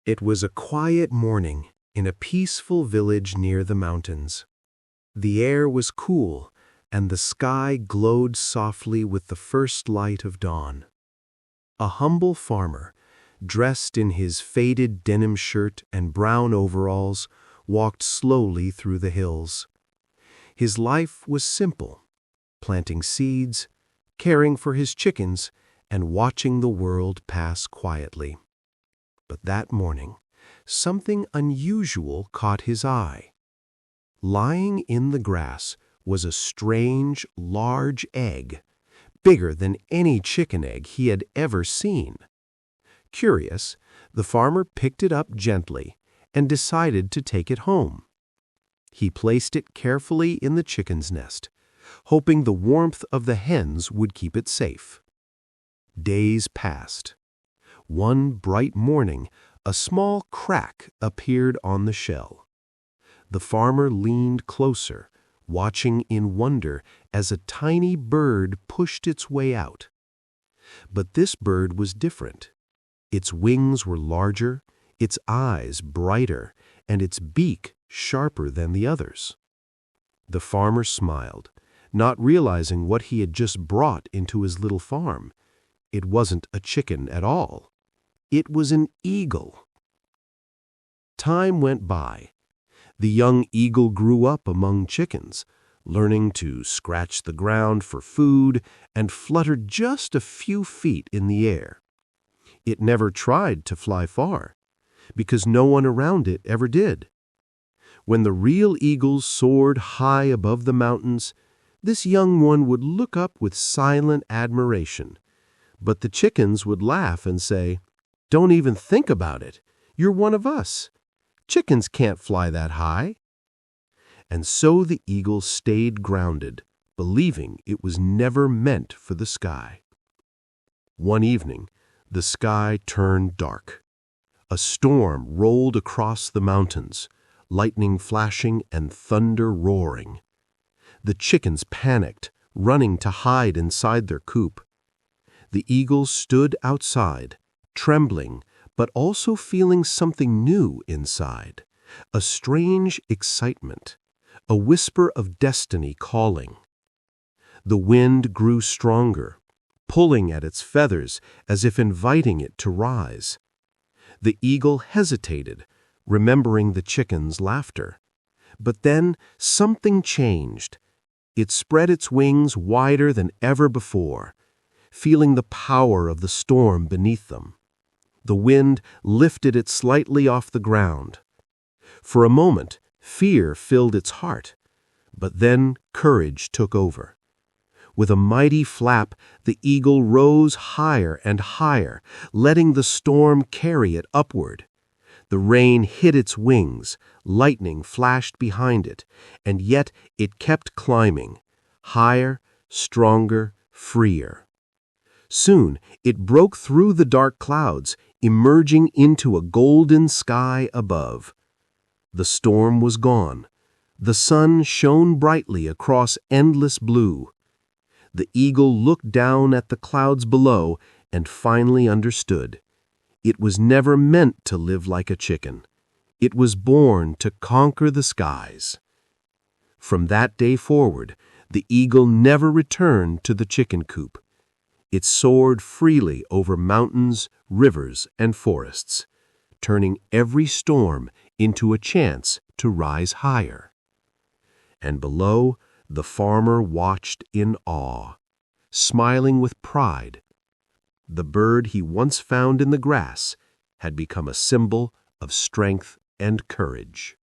It was a quiet morning in a peaceful village near the mountains. The air was cool, and the sky glowed softly with the first light of dawn. A humble farmer, dressed in his faded denim shirt and brown overalls, walked slowly through the hills. His life was simple: planting seeds, caring for his chickens, and watching the world pass quietly. But that morning, something unusual caught his eye. Lying in the grass was a strange, large egg, bigger than any chicken egg he had ever seen. Curious, the farmer picked it up gently and decided to take it home. He placed it carefully in the chicken's nest, hoping the warmth of the hens would keep it safe. Days passed. One bright morning, a small crack appeared on the shell. The farmer leaned closer, watching in wonder as a tiny bird pushed its way out. But this bird was different. Its wings were larger, its eyes brighter, and its beak sharper than the others. The farmer smiled, not realizing what he had just brought into his little farm. It wasn't a chicken at all. It was an eagle. Time went by. The young eagle grew up among chickens, learning to scratch the ground for food and fluttered just a few feet in the air. It never tried to fly far, because no one around it ever did. When the real eagles soared high above the mountains, this young one would look up with silent admiration. But the chickens would laugh and say, "Don't even think about it. You're one of us. Chickens can't fly that high." And so the eagle stayed grounded, believing it was never meant for the sky. One evening, the sky turned dark. A storm rolled across the mountains, lightning flashing and thunder roaring. The chickens panicked, running to hide inside their coop. The eagle stood outside, trembling, but also feeling something new inside, a strange excitement, a whisper of destiny calling. The wind grew stronger, pulling at its feathers as if inviting it to rise. The eagle hesitated, remembering the chicken's laughter. But then something changed. It spread its wings wider than ever before, feeling the power of the storm beneath them. The wind lifted it slightly off the ground. For a moment, fear filled its heart, but then courage took over. With a mighty flap, the eagle rose higher and higher, letting the storm carry it upward. The rain hit its wings, lightning flashed behind it, and yet it kept climbing, higher, stronger, freer. Soon it broke through the dark clouds, emerging into a golden sky above. The storm was gone. The sun shone brightly across endless blue. The eagle looked down at the clouds below and finally understood. It was never meant to live like a chicken. It was born to conquer the skies. From that day forward, the eagle never returned to the chicken coop. It soared freely over mountains, rivers, and forests, turning every storm into a chance to rise higher. And below, the farmer watched in awe, smiling with pride. The bird he once found in the grass had become a symbol of strength and courage.